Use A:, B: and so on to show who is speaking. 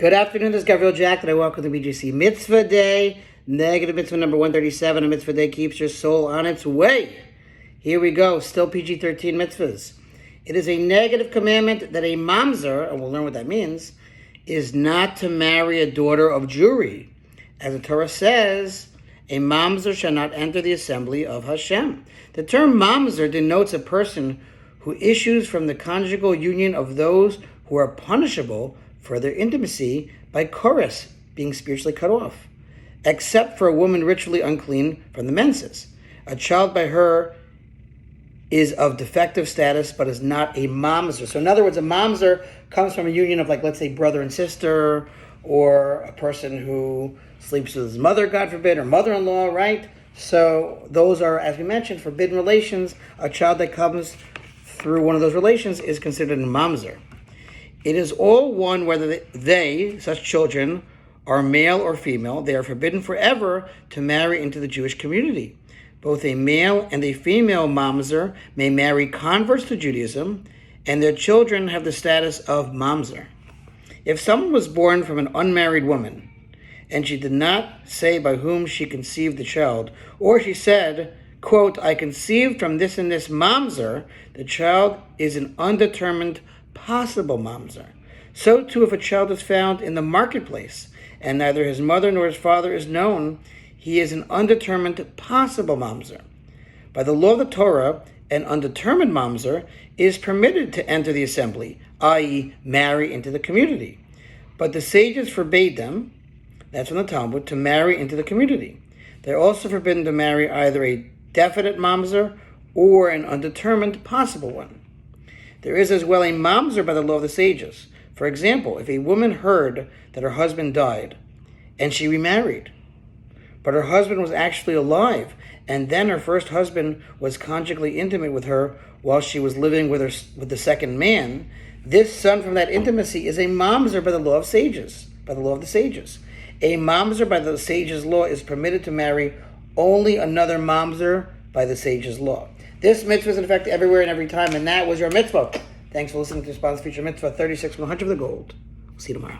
A: Good afternoon, this is Gavriel Jacknin. I welcome to BJC Mitzvah Day. Negative Mitzvah number 137. A Mitzvah Day keeps your soul on its way. Here we go. Still PG-13 mitzvahs. It is a negative commandment that a mamzer, and we'll learn what that means, is not to marry a daughter of Jewry. As the Torah says, a mamzer shall not enter the assembly of Hashem. The term mamzer denotes a person who issues from the conjugal union of those who are punishable for their intimacy by chorus, being spiritually cut off, except for a woman ritually unclean from the menses. A child by her is of defective status, but is not a mamzer. So in other words, a mamzer comes from a union of, like, let's say, brother and sister, or a person who sleeps with his mother, God forbid, or mother-in-law, right? So those are, as we mentioned, forbidden relations. A child that comes through one of those relations is considered a mamzer. It is all one whether they, such children, are male or female. They are forbidden forever to marry into the Jewish community. Both a male and a female mamzer may marry converts to Judaism, and their children have the status of mamzer. If someone was born from an unmarried woman, and she did not say by whom she conceived the child, or she said, quote, I conceived from this and this mamzer, the child is an undetermined possible mamzer. So too, if a child is found in the marketplace, and neither his mother nor his father is known, he is an undetermined possible mamzer. By the law of the Torah, an undetermined mamzer is permitted to enter the assembly, i.e., marry into the community. But the sages forbade them, that's from the Talmud, to marry into the community. They're also forbidden to marry either a definite mamzer or an undetermined possible one. There is as well a mamzer by the law of the sages. For example, if a woman heard that her husband died and she remarried, but her husband was actually alive, and then her first husband was conjugally intimate with her while she was living with the second man, this son from that intimacy is a mamzer by the law of sages, by the law of the sages. A mamzer by the sages' law is permitted to marry only another mamzer by the sages' law. This mitzvah is in effect everywhere and every time, and that was your mitzvah. Thanks for listening to Response Feature Mitzvah 36 100 of the Gold. We'll see you tomorrow.